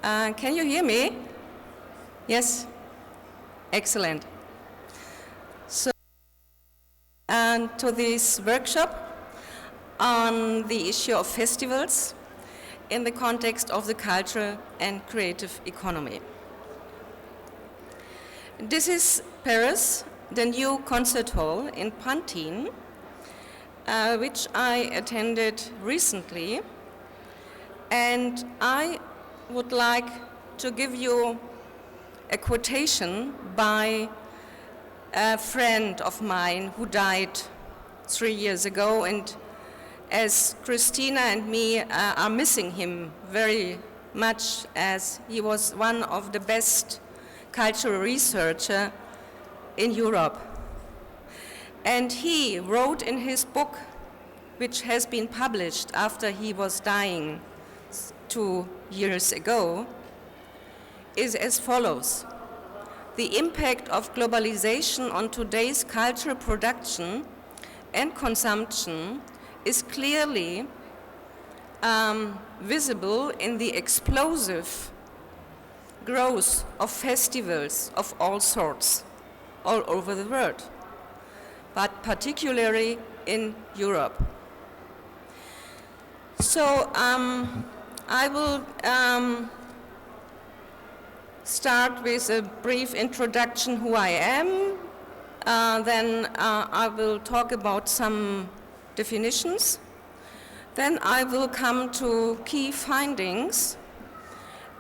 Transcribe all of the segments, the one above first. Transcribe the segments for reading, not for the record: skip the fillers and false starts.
Can you hear me? Yes? Excellent. So, to this workshop on the issue of festivals in the context of the cultural and creative economy. This is Paris, the new concert hall in Pantin, which I attended recently, and I would like to give you a quotation by a friend of mine who died 3 years ago, and as Christina and me are missing him very much, as he was one of the best cultural researchers in Europe. And he wrote in his book, which has been published after he was dying 2 years ago, is as follows: the impact of globalization on today's cultural production and consumption is clearly visible in the explosive growth of festivals of all sorts all over the world, but particularly in Europe. So I will start with a brief introduction who I am, then I will talk about some definitions, then I will come to key findings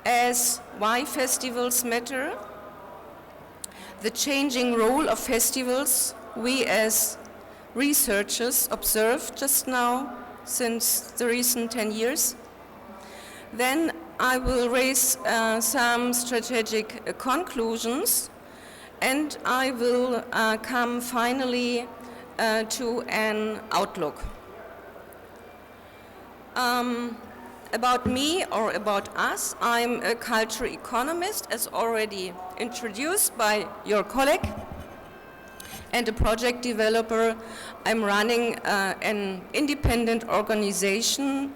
as why festivals matter, the changing role of festivals we as researchers observed just now since the recent 10 years. Then I will raise some strategic conclusions, and I will come finally to an outlook. About me, or about us, I'm a cultural economist, as already introduced by your colleague, and a project developer. I'm running an independent organization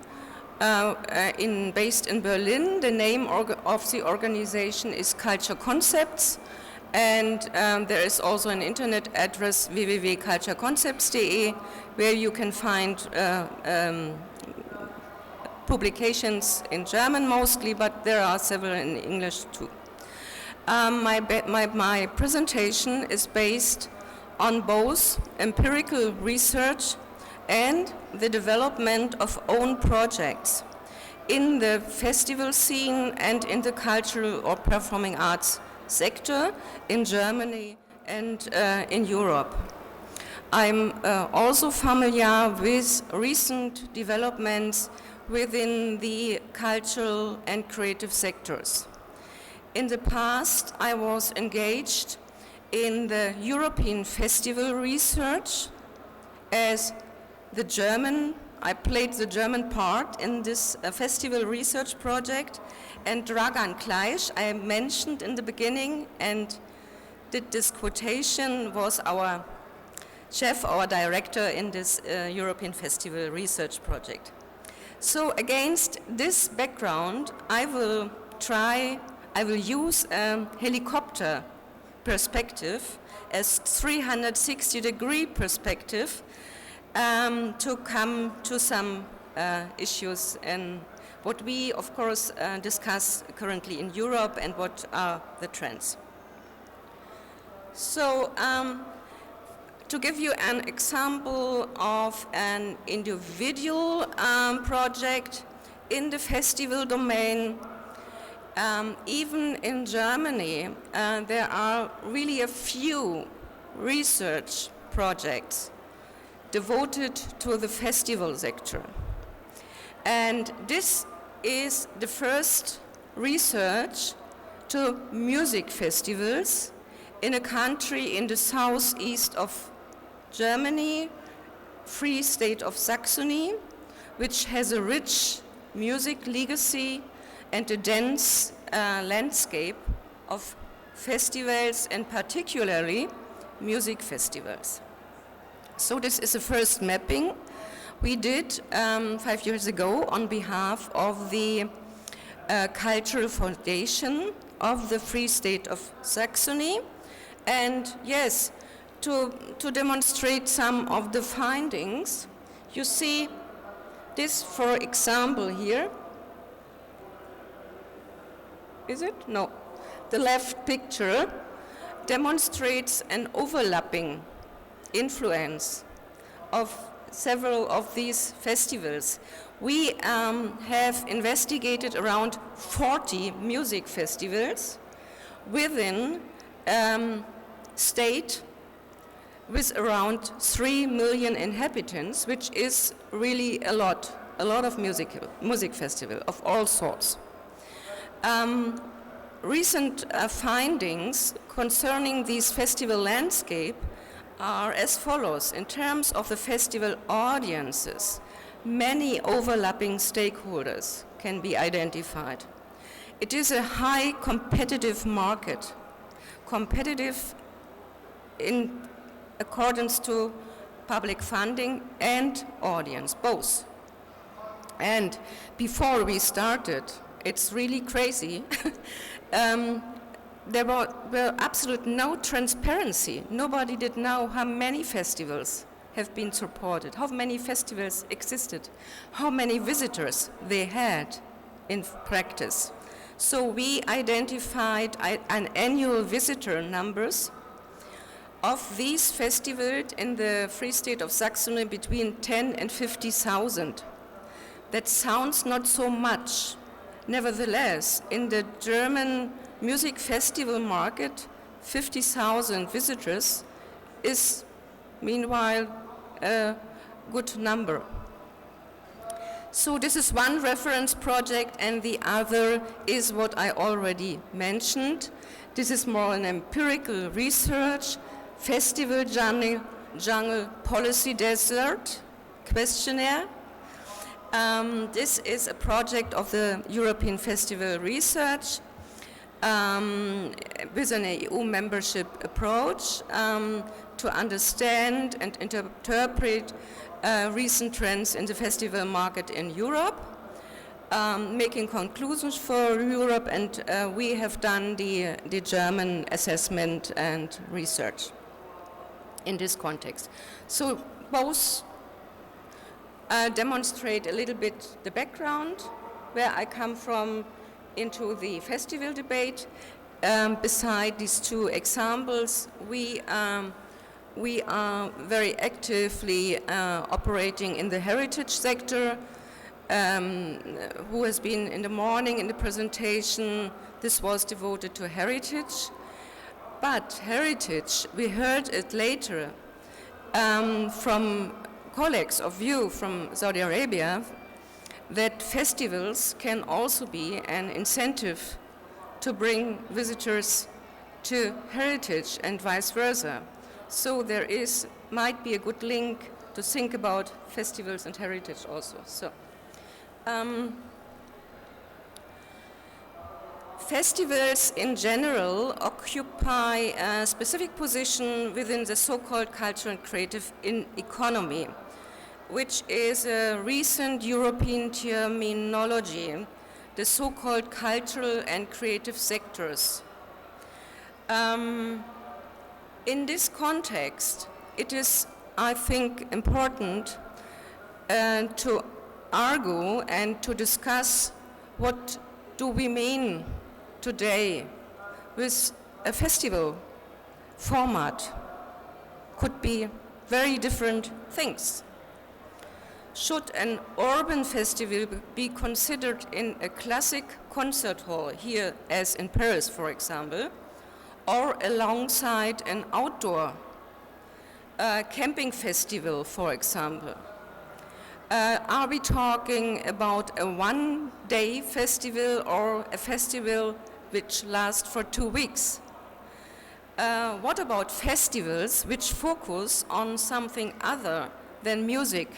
based in Berlin. The name of the organization is Culture Concepts, and there is also an internet address www.cultureconcepts.de, where you can find publications in German mostly, but there are several in English too. My presentation is based on both empirical research and the development of own projects in the festival scene and in the cultural or performing arts sector in Germany and in Europe. I'm also familiar with recent developments within the cultural and creative sectors. In the past, I was engaged in the European festival research as the German. I played the German part in this festival research project, and Dragan Kleisch, I mentioned in the beginning and did this quotation, was our chef, our director in this European festival research project. So against this background, I will use a helicopter perspective as 360-degree perspective to come to some issues and what we, of course, discuss currently in Europe and what are the trends. So, to give you an example of an individual project in the festival domain, even in Germany, there are really a few research projects devoted to the festival sector. And this is the first research to music festivals in a country in the southeast of Germany, Free State of Saxony, which has a rich music legacy and a dense landscape of festivals, and particularly music festivals. So this is the first mapping we did 5 years ago on behalf of the cultural foundation of the Free State of Saxony. And yes, to demonstrate some of the findings, you see this, for example, here. Is it? No. The left picture demonstrates an overlapping influence of several of these festivals. We have investigated around 40 music festivals within state with around 3 million inhabitants, which is really a lot of music festival of all sorts. Recent findings concerning these festival landscape are as follows. In terms of the festival audiences, many overlapping stakeholders can be identified. It is a high competitive market, competitive in accordance to public funding and audience, both. And before we started, it's really crazy, there were absolute no transparency. Nobody did know how many festivals have been supported, how many festivals existed, how many visitors they had in practice. So we identified an annual visitor numbers of these festivals in the Free State of Saxony between 10 and 50,000. That sounds not so much. Nevertheless, in the German music festival market, 50,000 visitors is meanwhile a good number. So this is one reference project, and the other is what I already mentioned. This is more an empirical research, festival jungle policy desert questionnaire. This is a project of the European Festival Research with an EU membership approach to understand and interpret recent trends in the festival market in Europe, making conclusions for Europe, and we have done the German assessment and research in this context. So both demonstrate a little bit the background, where I come from into the festival debate. Beside these two examples, we are very actively operating in the heritage sector. Who has been in the morning in the presentation, this was devoted to heritage. But heritage, we heard it later from colleagues of you from Saudi Arabia, that festivals can also be an incentive to bring visitors to heritage and vice versa. So there might be a good link to think about festivals and heritage also. So, festivals in general occupy a specific position within the so-called cultural and creative economy, which is a recent European terminology, the so-called cultural and creative sectors. In this context, it is, I think, important to argue and to discuss what do we mean today with a festival format. Could be very different things. Should an urban festival be considered in a classic concert hall, here as in Paris, for example, or alongside an outdoor camping festival, for example? Are we talking about a one-day festival or a festival which lasts for 2 weeks? What about festivals which focus on something other than music,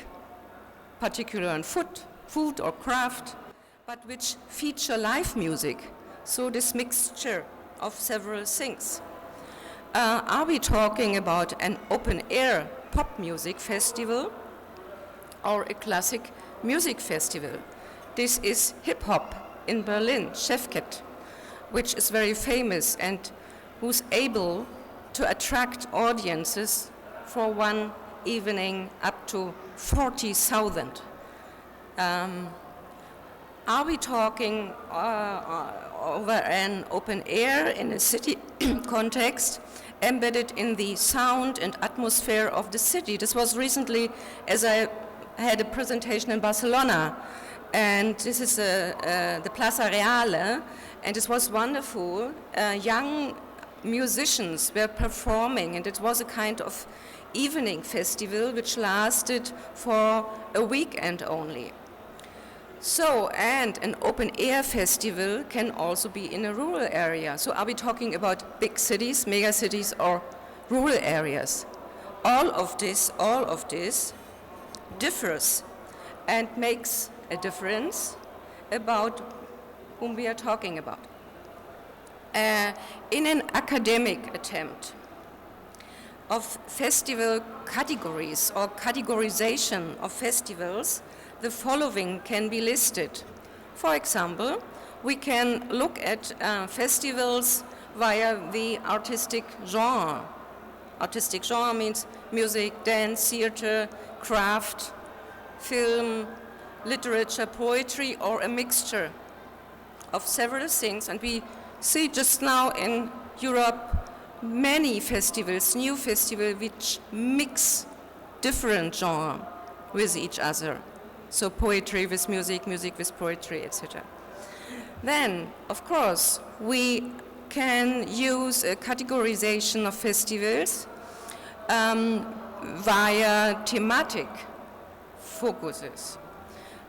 particularly on food or craft, but which feature live music? So this mixture of several things. Are we talking about an open-air pop music festival or a classic music festival? This is hip-hop in Berlin, Chefket, which is very famous and who's able to attract audiences for one evening up to 40,000. Are we talking over an open air in a city context, embedded in the sound and atmosphere of the city? This was recently, as I had a presentation in Barcelona, and this is the Plaza Reale, and it was wonderful. Young musicians were performing, and it was a kind of evening festival which lasted for a weekend only. So, and an open air festival can also be in a rural area. So are we talking about big cities, mega cities, or rural areas? All of this differs and makes a difference about whom we are talking about. In an academic attempt of festival categories or categorization of festivals, the following can be listed. For example, we can look at festivals via the artistic genre. Artistic genre means music, dance, theater, craft, film, literature, poetry, or a mixture of several things. And we see just now in Europe many festivals, new festivals, which mix different genres with each other. So poetry with music, music with poetry, etc. Then, of course, we can use a categorization of festivals via thematic focuses.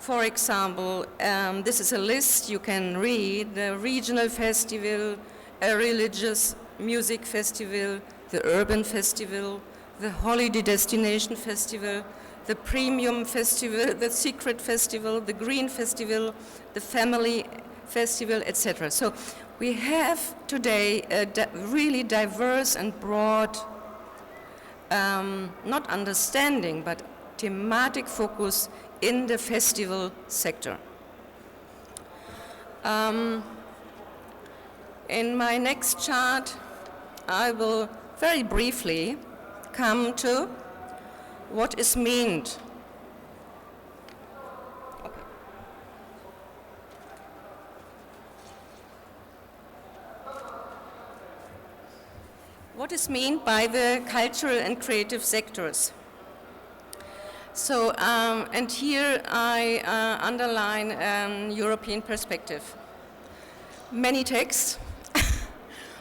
For example, this is a list you can read: the regional festival, a religious music festival, the urban festival, the holiday destination festival, the premium festival, the secret festival, the green festival, the family festival, etc. So we have today a really diverse and broad, not understanding, but thematic focus in the festival sector. In my next chart, I will very briefly come to what is meant. Okay. What is meant by the cultural and creative sectors? So, and here I underline European perspective. Many texts,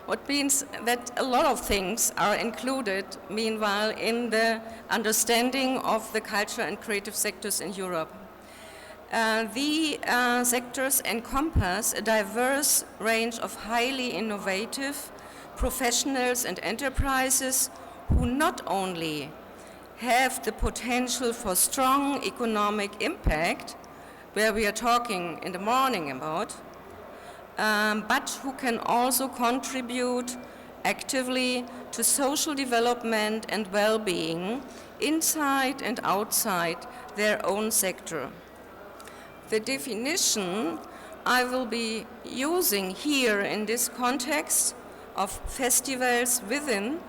what means that a lot of things are included, meanwhile, in the understanding of the cultural and creative sectors in Europe. The sectors encompass a diverse range of highly innovative professionals and enterprises who not only have the potential for strong economic impact, where we are talking in the morning about, but who can also contribute actively to social development and well-being inside and outside their own sector. The definition I will be using here in this context of festivals within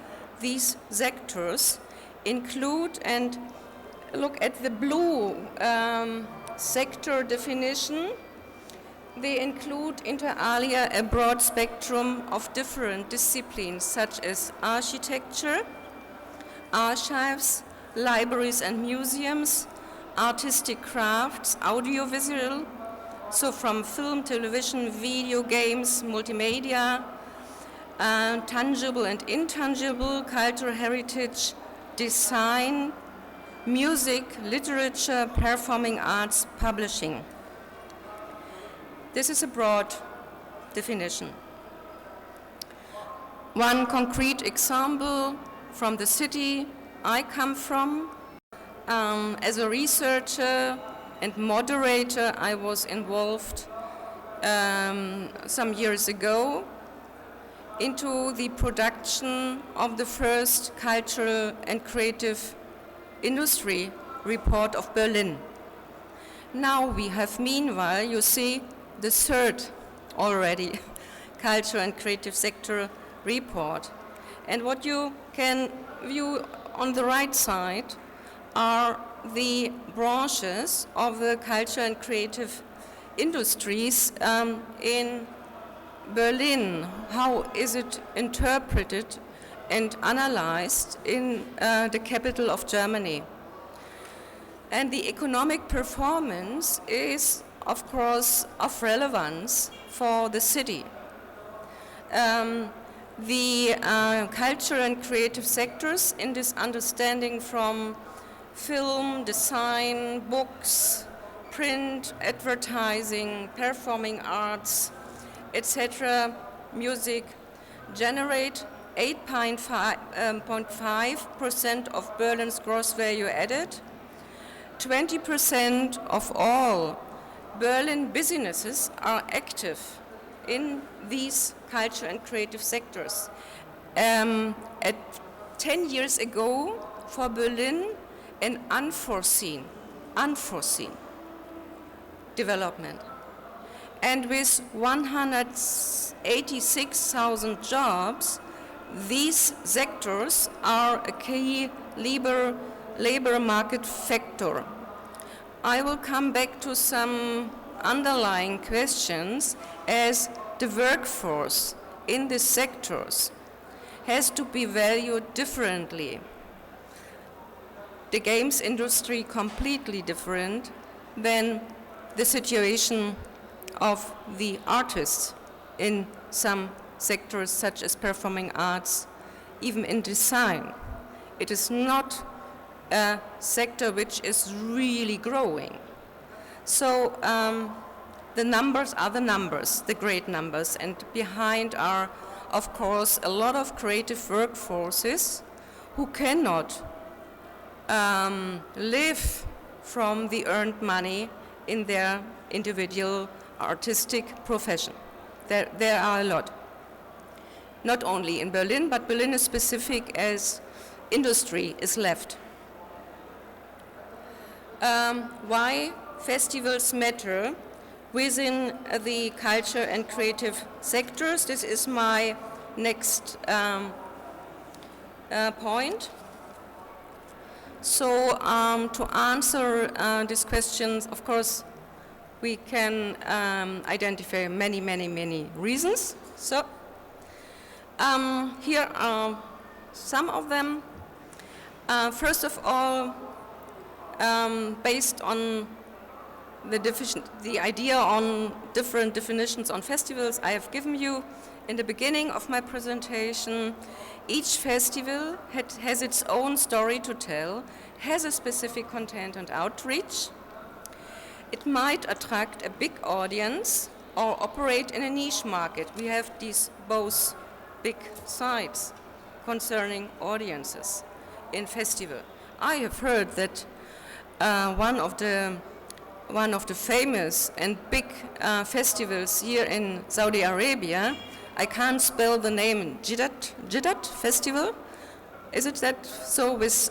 these sectors include, and look at the blue sector definition, they include inter alia a broad spectrum of different disciplines such as architecture, archives, libraries and museums, artistic crafts, audiovisual, so from film, television, video games, multimedia, tangible and intangible cultural heritage, design, music, literature, performing arts, publishing. This is a broad definition. One concrete example from the city I come from. As a researcher and moderator, I was involved some years ago into the production of the first cultural and creative industry report of Berlin. Now we have, meanwhile, you see, the third already culture and creative sector report. And what you can view on the right side are the branches of the culture and creative industries in Berlin. How is it interpreted and analyzed in the capital of Germany? And the economic performance is, of course, of relevance for the city. The culture and creative sectors in this understanding from film, design, books, print, advertising, performing arts, etc., music, generate 8.5% of Berlin's gross value added. 20% of all Berlin businesses are active in these culture and creative sectors. At 10 years ago, for Berlin, an unforeseen development. And with 186,000 jobs, these sectors are a key labor market factor. I will come back to some underlying questions, as the workforce in these sectors has to be valued differently. The games industry completely different than the situation of the artists in some sectors such as performing arts, even in design. It is not a sector which is really growing. So the numbers are the numbers, the great numbers, and behind are, of course, a lot of creative workforces who cannot live from the earned money in their individual artistic profession. There are a lot. Not only in Berlin, but Berlin is specific as industry is left. Why festivals matter within the culture and creative sectors? This is my next point. So to answer these questions, of course, we can identify many reasons. So here are some of them. First of all, based on the idea on different definitions on festivals I have given you in the beginning of my presentation, each festival has its own story to tell, has a specific content and outreach. It might attract a big audience or operate in a niche market. We have these both big sides concerning audiences in festival. I have heard that one of the famous and big festivals here in Saudi Arabia, I can't spell the name, Jiddat Festival, is it that? So with,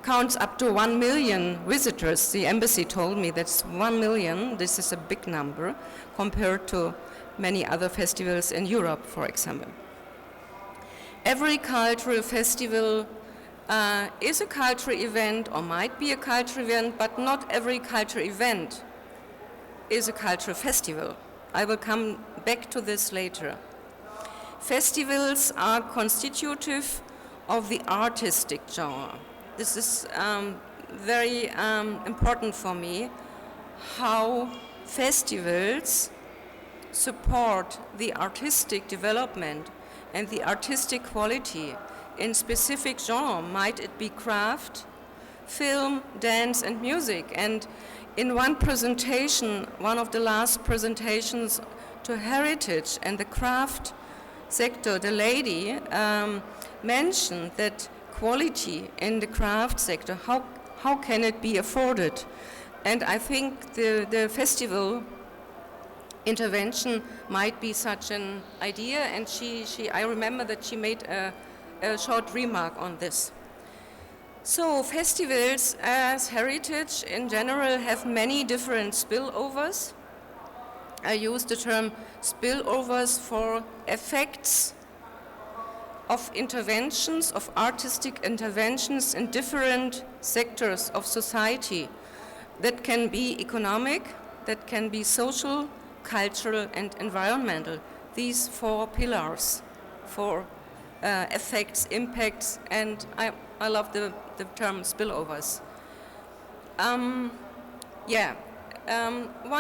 counts up to 1 million visitors. The embassy told me that's 1 million. This is a big number compared to many other festivals in Europe, for example. Every cultural festival is a cultural event or might be a cultural event, but not every cultural event is a cultural festival. I will come back to this later. Festivals are constitutive of the artistic genre. This is very important for me, how festivals support the artistic development and the artistic quality in specific genre. Might it be craft, film, dance, and music. And in one presentation, one of the last presentations to heritage and the craft sector, the lady mentioned that quality in the craft sector, how can it be afforded? And I think the festival intervention might be such an idea, and I remember that she made a short remark on this. So festivals as heritage in general have many different spillovers. I use the term spillovers for effects of interventions, of artistic interventions in different sectors of society. That can be economic, that can be social, cultural, and environmental. These four pillars for effects, impacts, and I love the term spillovers. One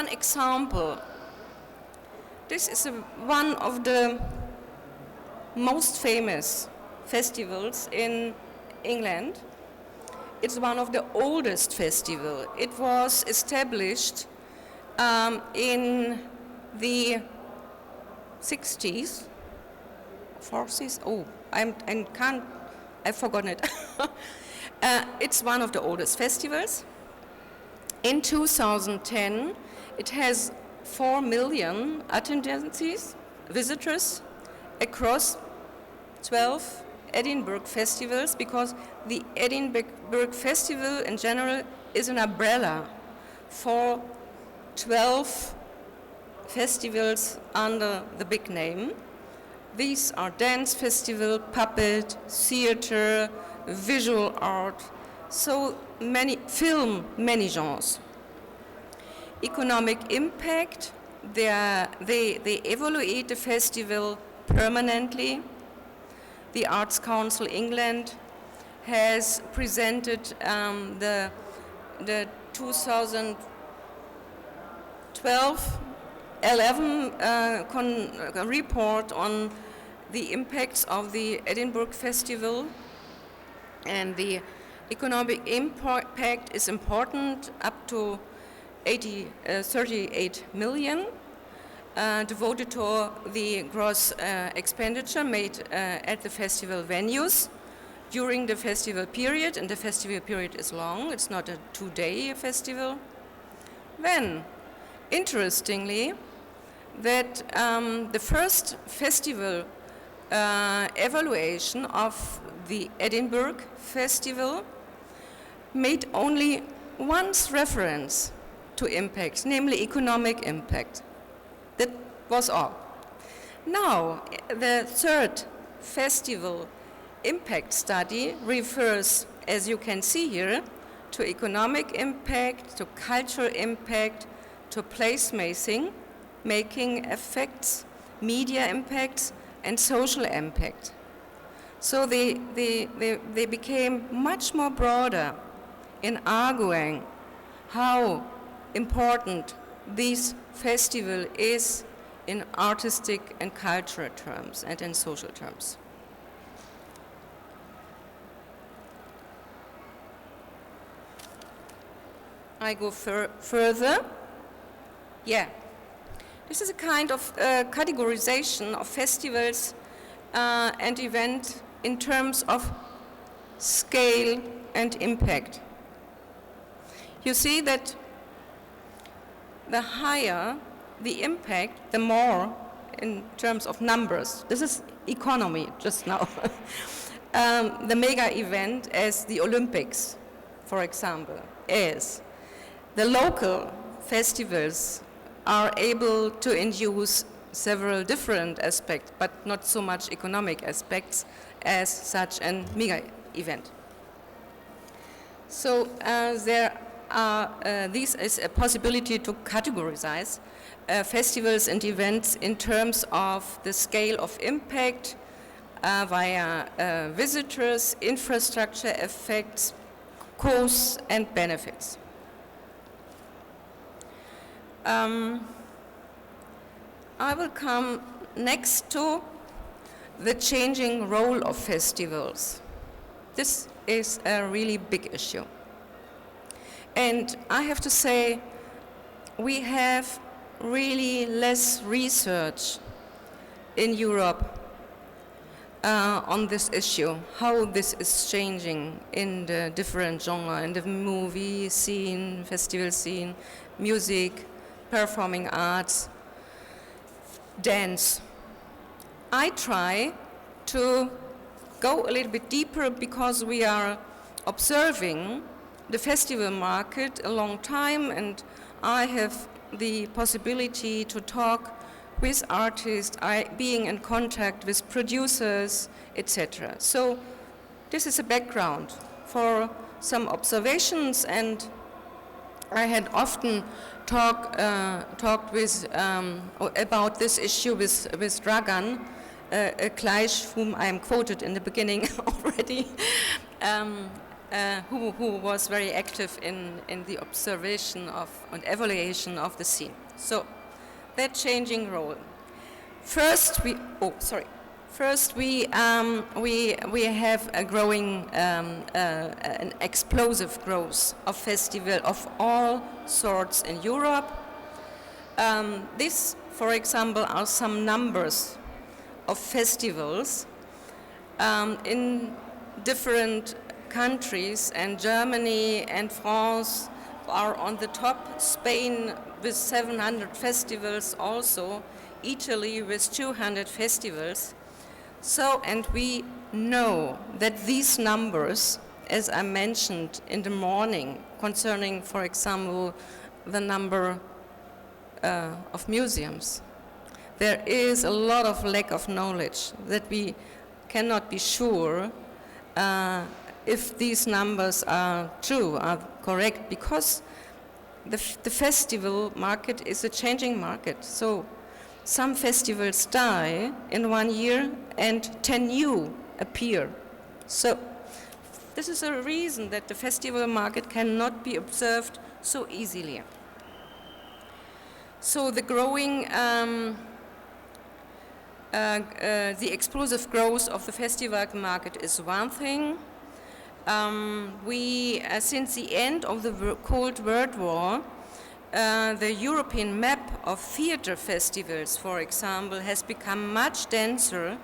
example. This is one of the most famous festivals in England. It's one of the oldest festivals. It was established in the 60s, 40s. Oh, I've forgotten it. It's one of the oldest festivals. In 2010, it has 4 million attendances, visitors, across 12 Edinburgh festivals, because the Edinburgh Festival in general is an umbrella for 12 festivals under the big name. These are dance festival, puppet, theater, visual art, so many many genres. Economic impact, they evaluate the festival permanently. The Arts Council England has presented the 2011 report on the impacts of the Edinburgh Festival, and the economic impact is important, up to 38 million devoted to the gross expenditure made at the festival venues during the festival period, and the festival period is long, it's not a 2-day festival. Then, interestingly, that the first festival evaluation of the Edinburgh Festival made only once reference to impacts, namely economic impact. That was all. Now, the third festival impact study refers, as you can see here, to economic impact, to cultural impact, to place-making effects, media impacts, and social impact. So they became much more broader in arguing how important this festival is in artistic and cultural terms and in social terms. I go further. Yeah. This is a kind of categorization of festivals and events in terms of scale and impact. You see that the higher the impact, the more in terms of numbers. This is economy just now. The mega event as the Olympics, for example, is the local festivals are able to induce several different aspects, but not so much economic aspects as such a mega event. So this is a possibility to categorize festivals and events in terms of the scale of impact via visitors, infrastructure effects, costs, and benefits. I will come next to the changing role of festivals. This is a really big issue. And I have to say, we have really less research in Europe on this issue, how this is changing in the different genres, in the movie scene, festival scene, music, performing arts, dance. I try to go a little bit deeper because we are observing the festival market a long time, and I have the possibility to talk with artists, being in contact with producers, etc. So this is a background for some observations, and I had often talked with about this issue with Dragan Kleisch, whom I am quoted in the beginning already, who was very active in the observation of and evaluation of the scene. So that changing role. First, we have a growing, an explosive growth of festivals of all sorts in Europe. This, for example, are some numbers of festivals in different countries, and Germany and France are on the top, Spain with 700 festivals also, Italy with 200 festivals. So, and we know that these numbers, as I mentioned in the morning, concerning, for example, the number of museums, there is a lot of lack of knowledge that we cannot be sure if these numbers are true, are correct, because the festival market is a changing market. So some festivals die in 1 year and 10 new appear. So this is a reason that the festival market cannot be observed so easily. So the growing, the explosive growth of the festival market is one thing. Since the end of the Cold World War, the European map of theater festivals, for example, has become much denser,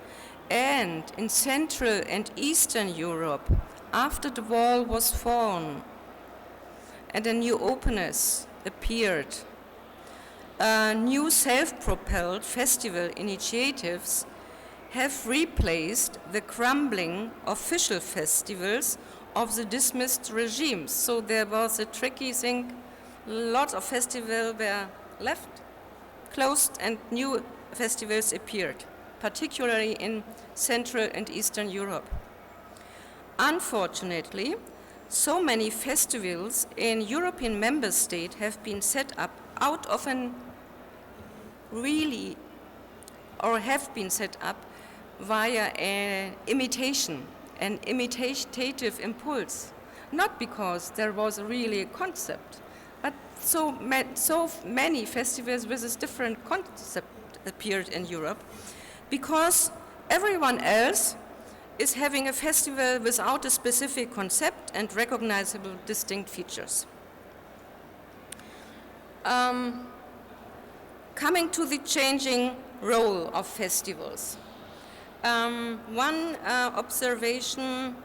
and in Central and Eastern Europe, after the wall was fallen and a new openness appeared, new self-propelled festival initiatives have replaced the crumbling official festivals of the dismissed regimes. So there was a tricky thing. Lots of festivals were left, closed, and new festivals appeared, particularly in Central and Eastern Europe. Unfortunately, so many festivals in European member states have been set up out of have been set up via an imitative impulse, not because there was really a concept, but so many festivals with this different concept appeared in Europe, because everyone else is having a festival without a specific concept and recognizable distinct features. Coming to the changing role of festivals. One observation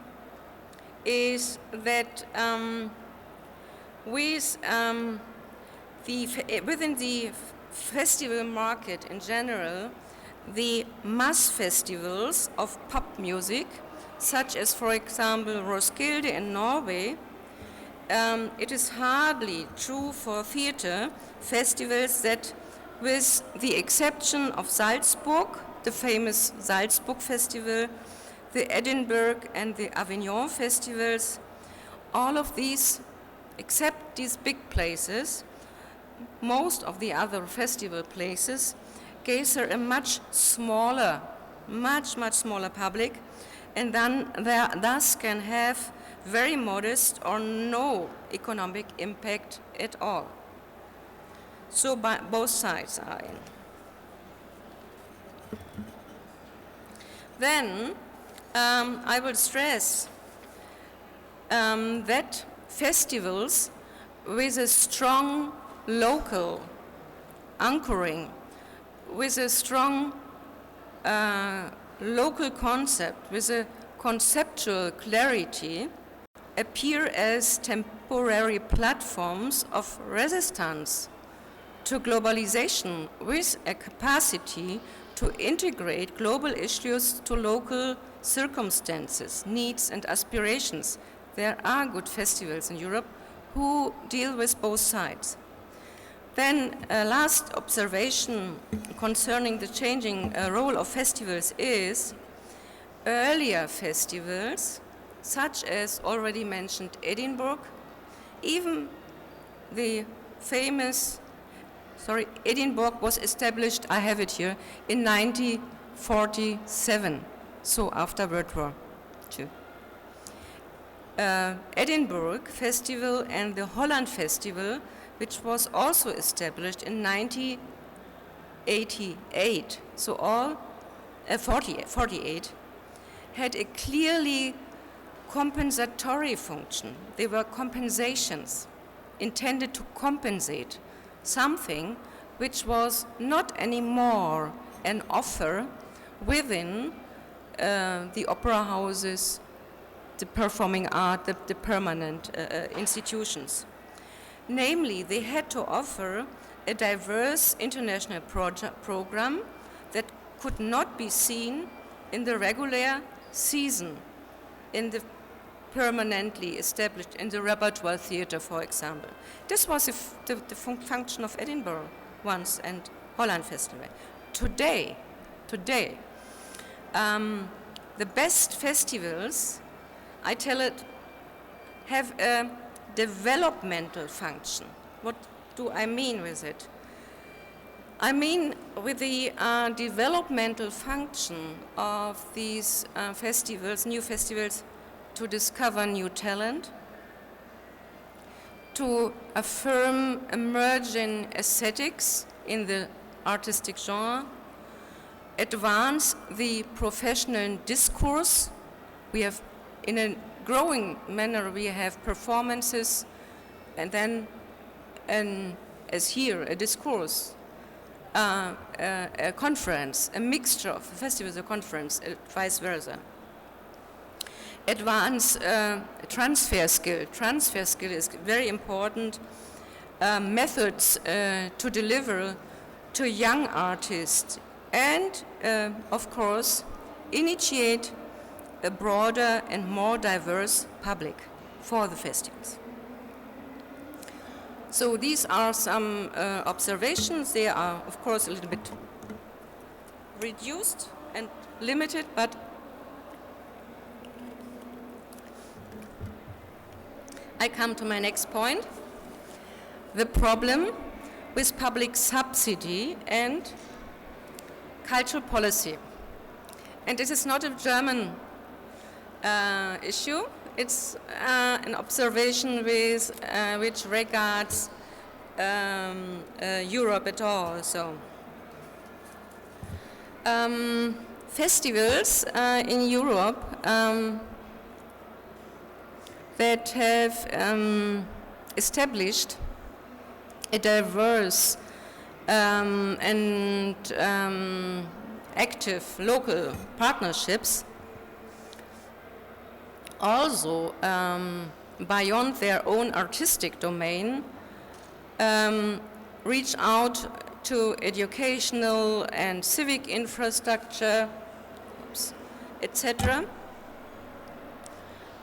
is that within the festival market in general, the mass festivals of pop music, such as, for example, Roskilde in Norway, it is hardly true for theater festivals that, with the exception of Salzburg, the famous Salzburg Festival, the Edinburgh and the Avignon festivals, all of these, except these big places, most of the other festival places gather a much smaller public, and then thus can have very modest or no economic impact at all. So both sides are in. Then I will stress that festivals with a strong local anchoring, with a strong local concept, with a conceptual clarity, appear as temporary platforms of resistance to globalization, with a capacity to integrate global issues to local circumstances, needs, and aspirations. there are good festivals in Europe who deal with both sides. Then last observation concerning the changing role of festivals is earlier festivals, such as already mentioned Edinburgh, even the famous, Edinburgh was established, I have it here, in 1947, so after World War II. Edinburgh Festival and the Holland Festival, which was also established in 1988, so all 48, had a clearly compensatory function. They were compensations intended to compensate something which was not anymore an offer within the opera houses, the performing art, the permanent institutions. Namely, they had to offer a diverse international program that could not be seen in the regular season, in the permanently established, in the repertoire theater, for example. This was the function of Edinburgh once and Holland Festival. Today, the best festivals, I tell it, have a developmental function. What do I mean with it? I mean with the developmental function of these festivals, new festivals, to discover new talent, to affirm emerging aesthetics in the artistic genre, advance the professional discourse. We have, in a growing manner, we have performances, and then, as here, a discourse, a conference, a mixture of festivals, a conference, vice versa. Advance transfer skill. Transfer skill is very important. Methods to deliver to young artists, and, of course, initiate a broader and more diverse public for the festivals. So these are some observations. They are, of course, a little bit reduced and limited, but I come to my next point, the problem with public subsidy and cultural policy. And this is not a German issue. It's an observation with, which regards Europe at all. So, festivals in Europe that have established a diverse and active local partnerships, also beyond their own artistic domain, reach out to educational and civic infrastructure, etc.,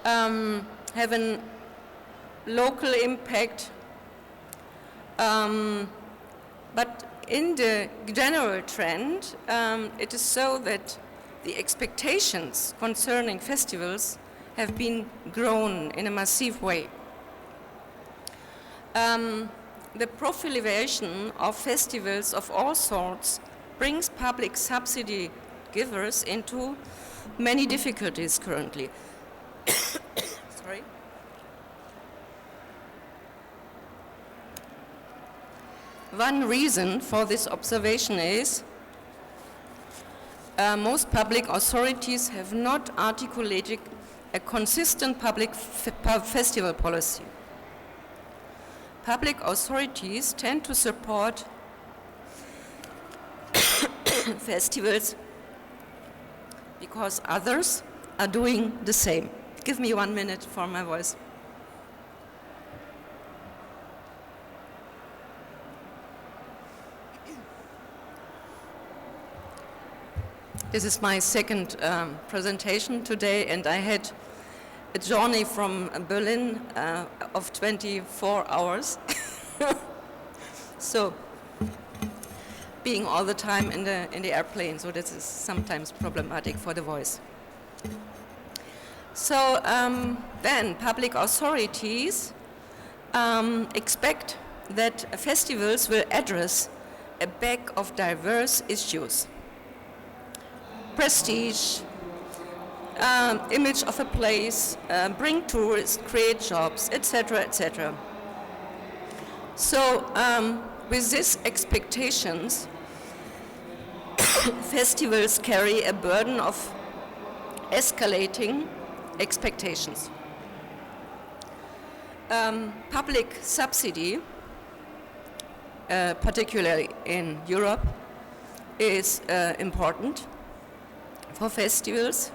have a local impact, but in the general trend, it is so that the expectations concerning festivals have been grown in a massive way. The proliferation of festivals of all sorts brings public subsidy givers into many difficulties currently. Sorry. One reason for this observation is most public authorities have not articulated a consistent public festival policy. Public authorities tend to support festivals because others are doing the same. Give me 1 minute for my voice. This is my second presentation today, and I had a journey from Berlin of 24 hours. So being all the time in the airplane, so this is sometimes problematic for the voice. So then public authorities expect that festivals will address a bag of diverse issues: prestige, image of a place, bring tourists, create jobs, etc., etc. So with these expectations, festivals carry a burden of escalating expectations. Public subsidy, particularly in Europe, is important for festivals.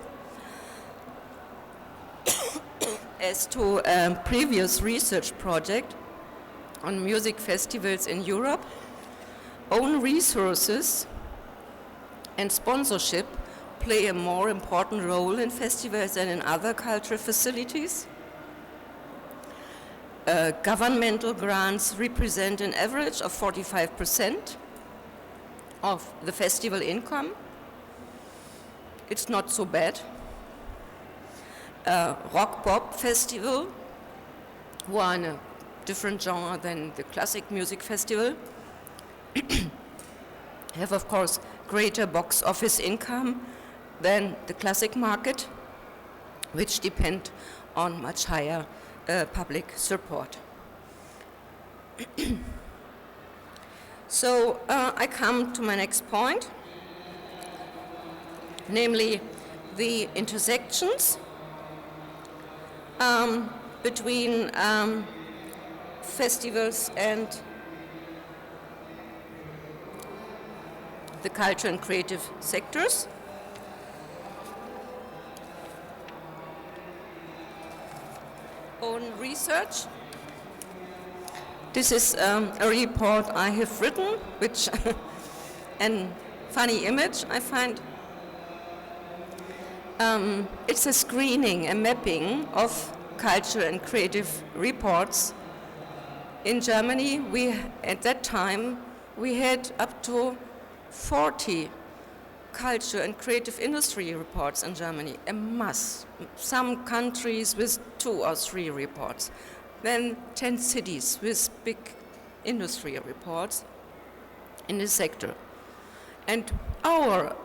As to a previous research project on music festivals in Europe, own resources and sponsorship play a more important role in festivals than in other cultural facilities. Governmental grants represent an average of 45% of the festival income. It's not so bad. Rock pop festival, who are in a different genre than the classic music festival, have of course greater box office income than the classic market, which depend on much higher public support. So I come to my next point, namely the intersections between festivals and the culture and creative sectors. Own research. This is a report I have written, which an funny image I find. It's a screening, a mapping of culture and creative reports. In Germany, at that time, we had up to 40 culture and creative industry reports in Germany, a mass. Some countries with 2 or 3 reports. Then 10 cities with big industry reports in this sector. And our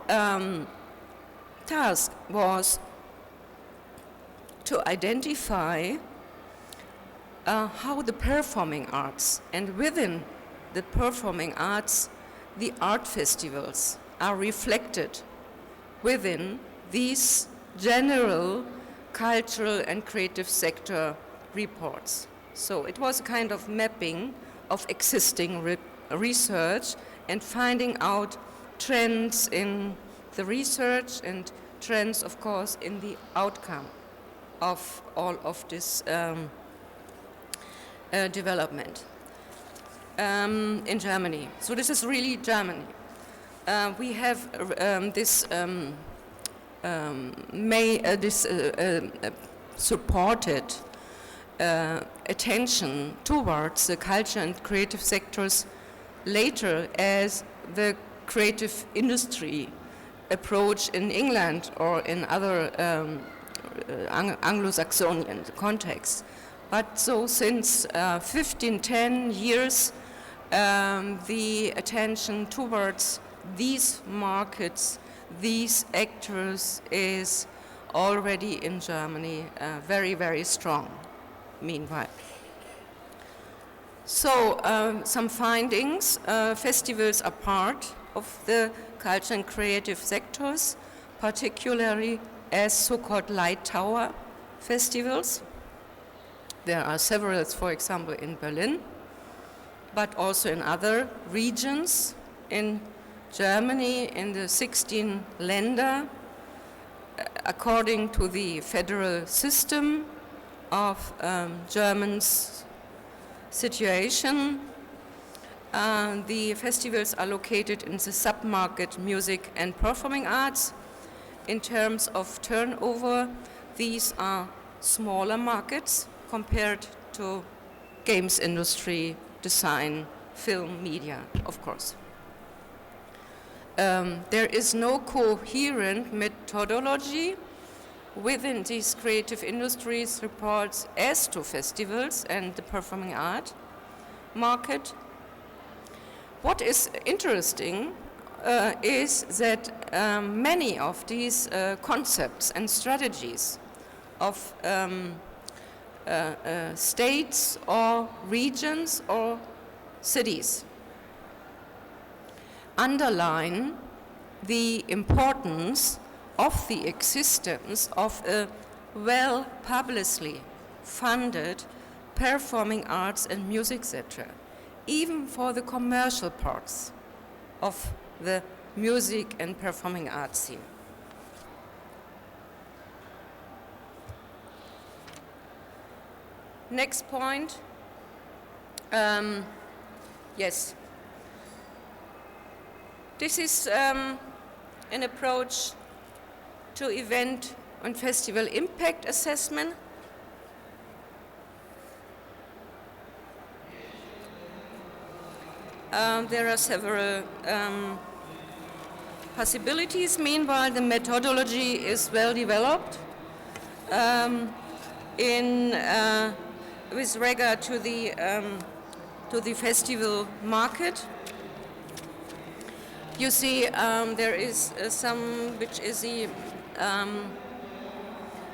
task was to identify how the performing arts, and within the performing arts, the art festivals are reflected within these general cultural and creative sector reports. So it was a kind of mapping of existing research and finding out trends in the research and trends, of course, in the outcome of all of this development in Germany. So this is really Germany. We have this supported attention towards the culture and creative sectors later as the creative industry approach in England or in other Anglo-Saxonian contexts. But so since 10 years, the attention towards these markets, these actors is already in Germany very, very strong, meanwhile. So some findings. Festivals are part of the culture and creative sectors, particularly as so-called light tower festivals. There are several, for example, in Berlin, but also in other regions in Germany, in the 16 Länder, according to the federal system of Germany's situation. The festivals are located in the sub-market music and performing arts. In terms of turnover, these are smaller markets compared to games industry, design, film, media, of course. There is no coherent methodology within these creative industries reports as to festivals and the performing art market. What is interesting is that many of these concepts and strategies of states or regions or cities underline the importance of the existence of a well-publicly funded performing arts and music sector, even for the commercial parts of the music and performing arts scene. Next point, yes. This is an approach to event and festival impact assessment. There are several possibilities. Meanwhile, the methodology is well developed with regard to the festival market. You see, there is some which is the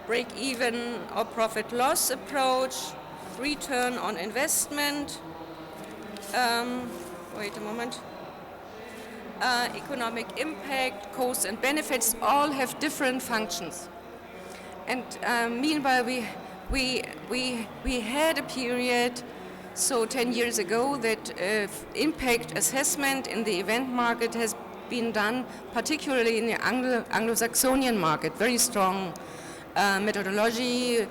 break-even or profit-loss approach, return on investment. Wait a moment. Economic impact, costs and benefits all have different functions. And meanwhile, we had a period, so 10 years ago, that impact assessment in the event market has been done, particularly in the Anglo-Saxonian market, very strong methodology,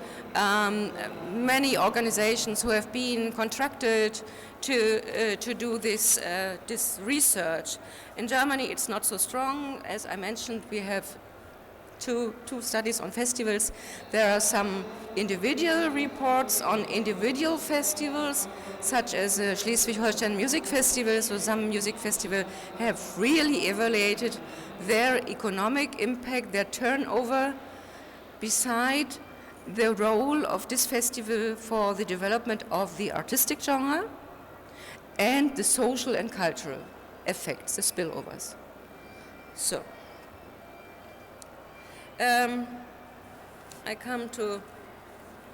many organizations who have been contracted to do this research. In Germany, it's not so strong. As I mentioned, we have two studies on festivals. There are some individual reports on individual festivals, such as Schleswig-Holstein Music Festival. So some music festivals have really evaluated their economic impact, their turnover, beside the role of this festival for the development of the artistic genre and the social and cultural effects, the spillovers. So, I come to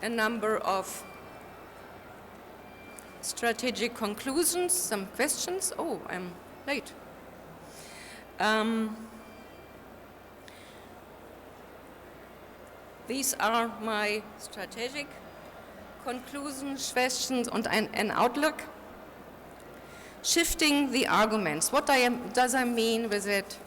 a number of strategic conclusions, some questions. Oh, I'm late. These are my strategic conclusions, questions, and an outlook. Shifting the arguments. What does I mean with it?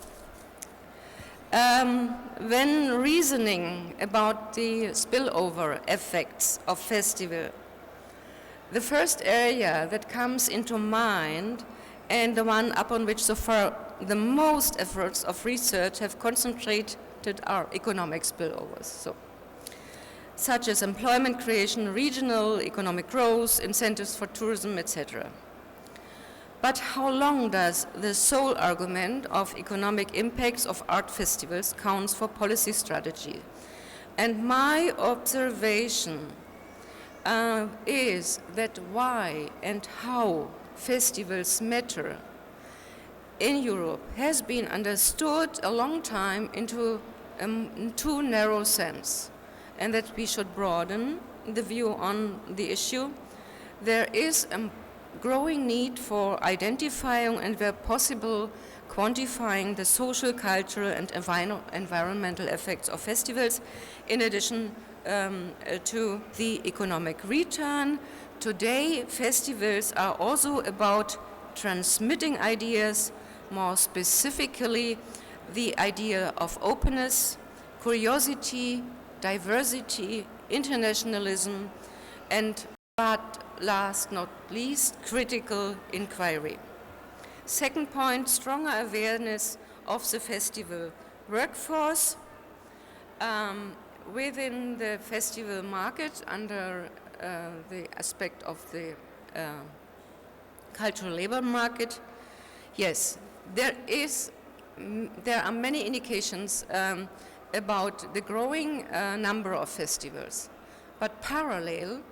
When reasoning about the spillover effects of festival, the first area that comes into mind, and the one upon which so far the most efforts of research have concentrated, are economic spillovers. So, such as employment creation, regional economic growth, incentives for tourism, etc. But how long does the sole argument of economic impacts of art festivals count for policy strategy? And my observation is that why and how festivals matter in Europe has been understood a long time into too narrow sense, and that we should broaden the view on the issue. There is a growing need for identifying and, where possible, quantifying the social, cultural, and environmental effects of festivals, in addition to the economic return. Today, festivals are also about transmitting ideas, more specifically the idea of openness, curiosity, diversity, internationalism, and, but last not least, critical inquiry. Second point, stronger awareness of the festival workforce. within the festival market, under the aspect of the cultural labor market, yes, there are many indications about the growing number of festivals. But parallel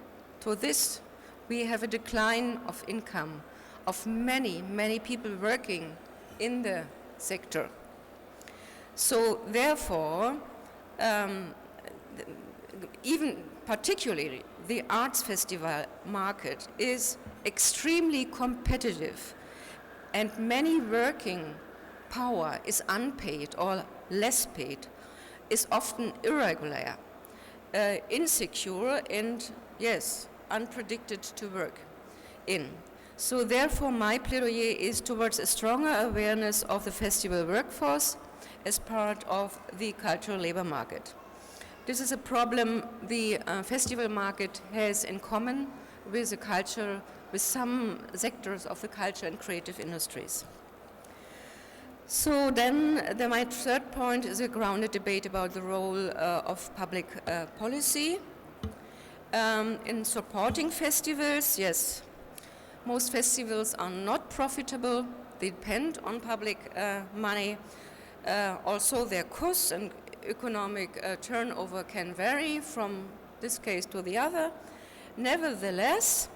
to this, we have a decline of income of many, many people working in the sector. So therefore, even particularly the arts festival market is extremely competitive, and many working power is unpaid or less paid, is often irregular, insecure, and yes, unpredicted to work in. So therefore my plaidoyer is towards a stronger awareness of the festival workforce as part of the cultural labor market. This is a problem the festival market has in common with the culture, with some sectors of the culture and creative industries. So then my third point is a grounded debate about the role of public policy in supporting festivals. Yes, most festivals are not profitable. They depend on public money. Also their costs and economic turnover can vary from this case to the other. Nevertheless,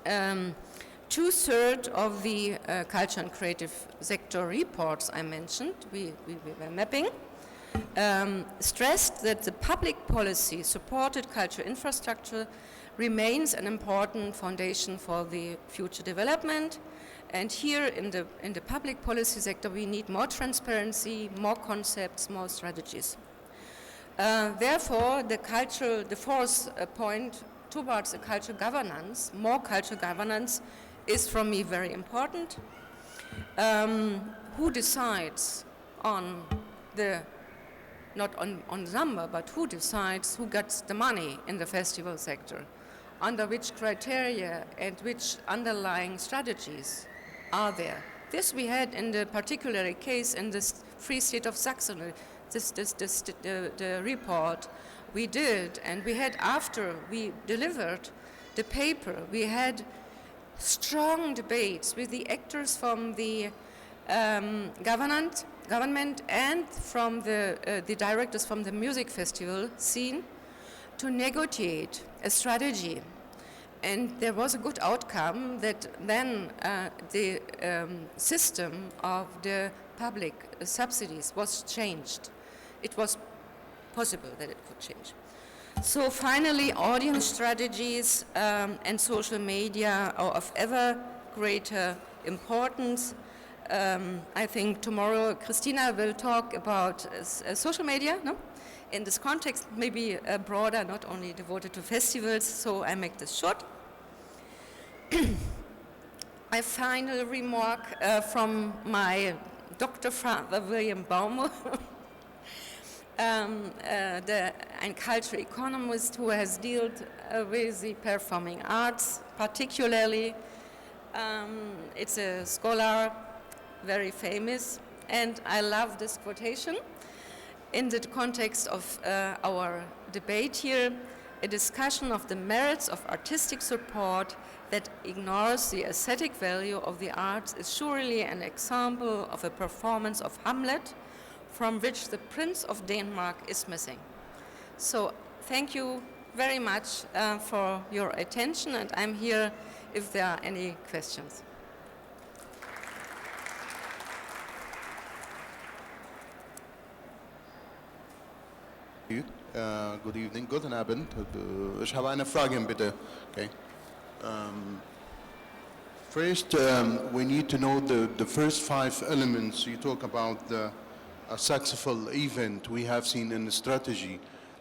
2/3 of the culture and creative sector reports I mentioned, we were mapping, stressed that the public policy supported cultural infrastructure remains an important foundation for the future development. And here in the public policy sector, we need more transparency, more concepts, more strategies. Therefore, the fourth point towards the cultural governance, more cultural governance, is for me very important. Who decides on not on the number, but who decides who gets the money in the festival sector? Under which criteria and which underlying strategies are there? This we had in the particular case in the Free State of Saxony, the report we did, and we had, after we delivered the paper, we had strong debates with the actors from the government and from the directors from the music festival scene to negotiate a strategy. And there was a good outcome that then the system of the public subsidies was changed. It was possible that it could change. So finally, audience strategies and social media are of ever greater importance. I think tomorrow Christina will talk about social media, no? In this context, maybe broader, not only devoted to festivals, so I make this short. My final remark from my Dr. Father William Baumer, a cultural economist who has dealt with the performing arts, particularly. It's a scholar, very famous, and I love this quotation. In the context of our debate here, a discussion of the merits of artistic support that ignores the aesthetic value of the arts is surely an example of a performance of Hamlet from which the Prince of Denmark is missing. So thank you very much for your attention, and I'm here if there are any questions. Good evening, guten Abend. Ich habe eine Frage bitte. Okay. First, we need to know the first 5 elements. You talk about a successful event we have seen in the strategy.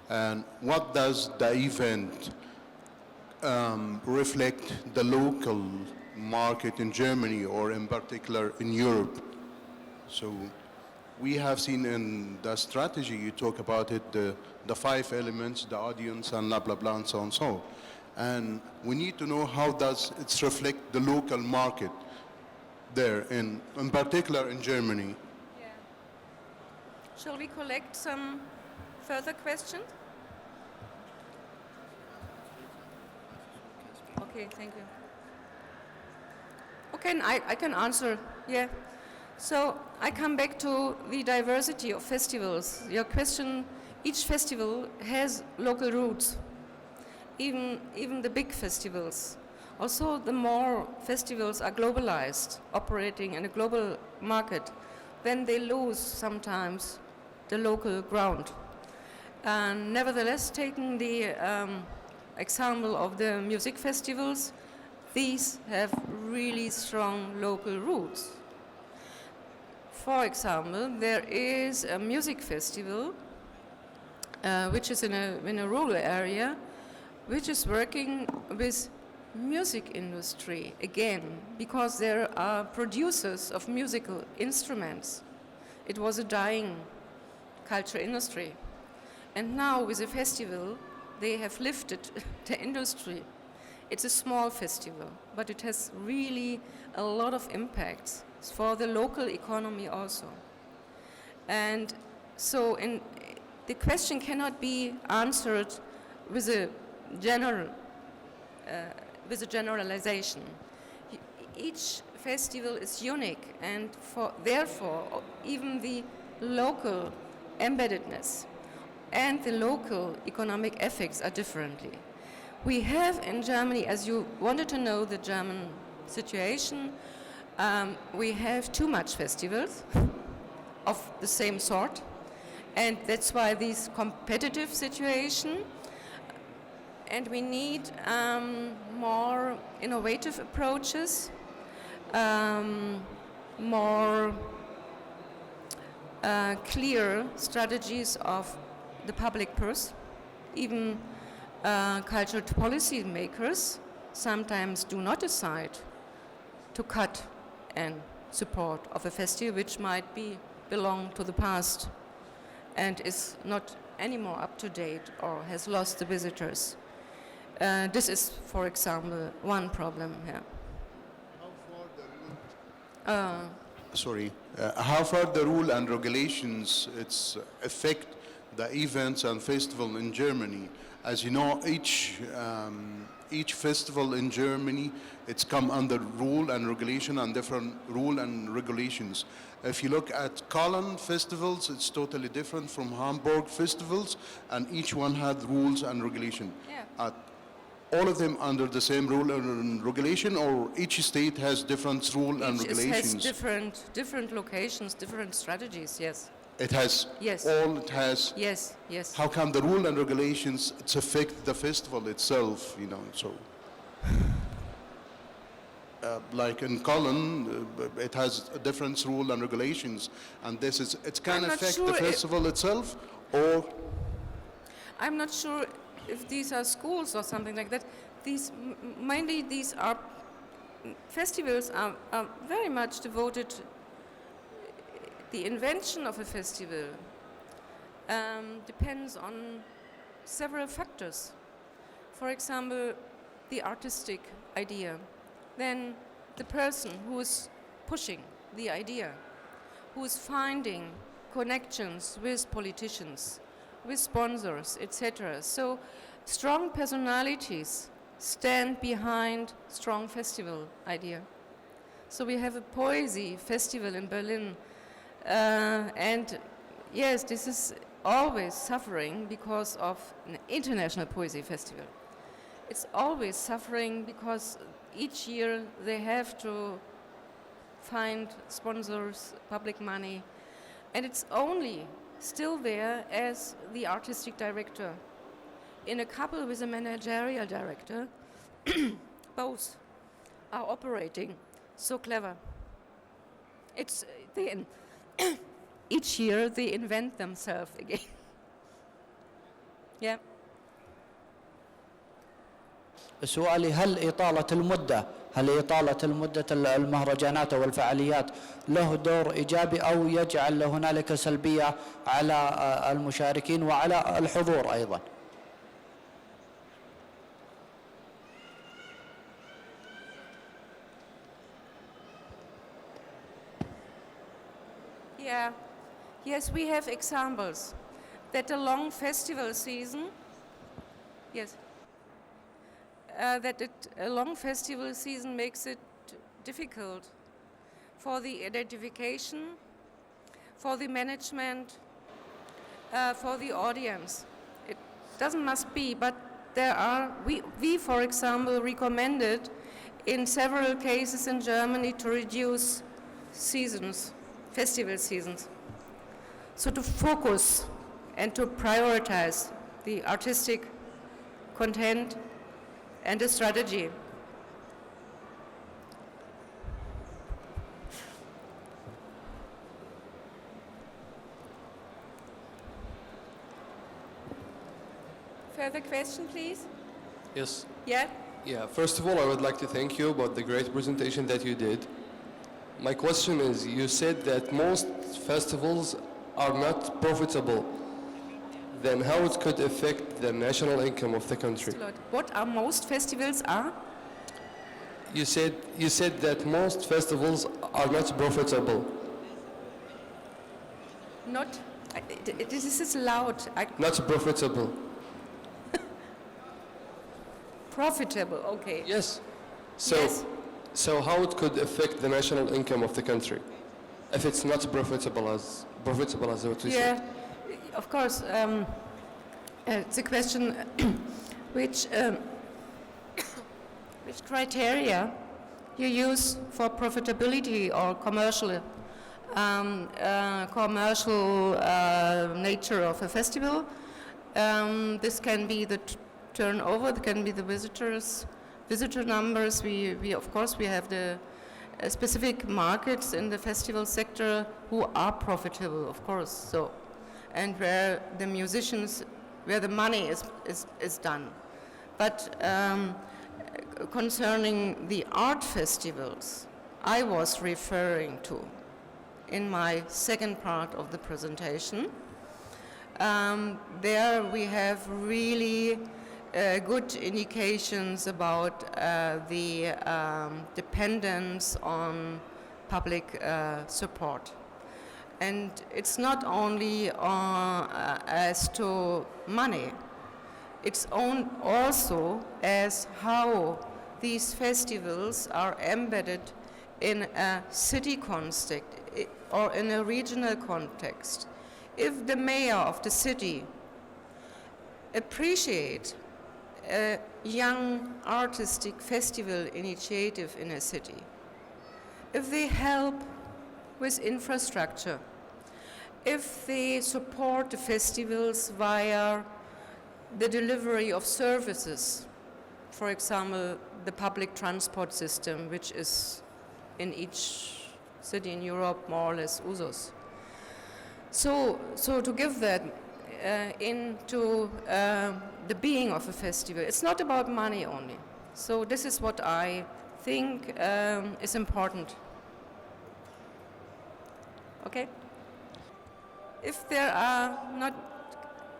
And what does the event reflect the local market in Germany or in particular in Europe? So we have seen in the strategy, you talk about it, the 5 elements, the audience and blah, blah, blah, and so on, so. And we need to know how does it reflect the local market there, in particular in Germany. Yeah. Shall we collect some Further question? Okay, thank you. Okay, I can answer, yeah. So I come back to the diversity of festivals. Your question, each festival has local roots, even the big festivals. Also, the more festivals are globalized, operating in a global market, then they lose sometimes the local ground. Nevertheless, taking the example of the music festivals, these have really strong local roots. For example, there is a music festival which is in a rural area, which is working with music industry again, because there are producers of musical instruments. It was a dying culture industry. And now with the festival, they have lifted the industry. It's a small festival, but it has really a lot of impacts for the local economy also. And so the question cannot be answered with a generalization. Each festival is unique, and therefore even the local embeddedness and the local economic effects are differently. We have in Germany, as you wanted to know the German situation, we have too much festivals of the same sort, and that's why this competitive situation. And we need more innovative approaches, more clear strategies of the public purse. Even cultural policy makers sometimes do not decide to cut and support of a festival which might belong to the past and is not anymore up to date or has lost the visitors. This is, for example, one problem here. How far the rule and regulations affect the events and festival in Germany? As you know, each festival in Germany, it's come under rule and regulation and different rule and regulations. If you look at Cologne festivals, it's totally different from Hamburg festivals, and each one had rules and regulation. Yeah. All of them under the same rule and regulation, or each state has different rule and regulations? Each has different locations, different strategies, yes. It has, yes. All it has? Yes, yes. How come the rule and regulations affect the festival itself, so? Like in Cologne, it has a different rule and regulations, and it can affect the festival itself, or? I'm not sure if these are schools or something like that. Mainly these are festivals are very much devoted. The invention of a festival depends on several factors. For example, the artistic idea. Then the person who is pushing the idea, who is finding connections with politicians, with sponsors, etc. So strong personalities stand behind strong festival idea. So we have a poesy festival in Berlin, and yes, this is always suffering because of an international poesy festival. It's always suffering because each year they have to find sponsors, public money, and it's only still there as the artistic director. In a couple with a managerial director, both are operating so clever. Each year they invent themselves again. Yeah. سؤالي هل إطالة المدة المهرجانات أو الفعاليات له دور إيجابي أو يجعل هنالك سلبية على المشاركين وعلى الحضور أيضا؟ Yeah. Yes, we have examples. that a long festival season, yes, a long festival season makes it difficult for the identification, for the management, for the audience. It doesn't must be, but there are, we for example recommended in several cases in Germany to reduce seasons, festival seasons. So to focus and to prioritize the artistic content and the strategy. Further question, please? Yes. Yeah? Yeah, first of all, I would like to thank you about the great presentation that you did. My question is, you said that most festivals are not profitable. Then how it could affect the national income of the country? What are most festivals are? You said that most festivals are not profitable. Not, this is loud. Not profitable. Profitable, okay. Yes. So, Yes. so how it could affect the national income of the country if it's not profitable as what we Yeah, said? of course. It's a question which criteria you use for profitability or commercial nature of a festival. This can be the turnover, it can be the visitor numbers. We of course we have the specific markets in the festival sector who are profitable, of course. So, and where the musicians, where the money is done. But concerning the art festivals, I was referring to in my second part of the presentation. There we have really good indications about the dependence on public support. And it's not only as to money, it's also as how these festivals are embedded in a city context or in a regional context. If the mayor of the city appreciates a young artistic festival initiative in a city, if they help with infrastructure, if they support the festivals via the delivery of services, for example, the public transport system, which is in each city in Europe more or less usus. So to give that into the being of a festival, it's not about money only. So this is what I think is important. Okay? If there are not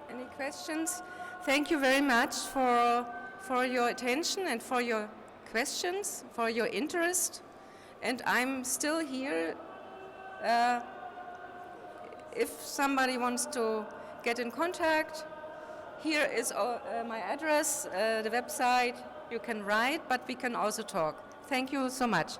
any questions, thank you very much for your attention and for your questions, for your interest. And I'm still here. If somebody wants to get in contact, here is my address, the website. You can write, but we can also talk. Thank you so much.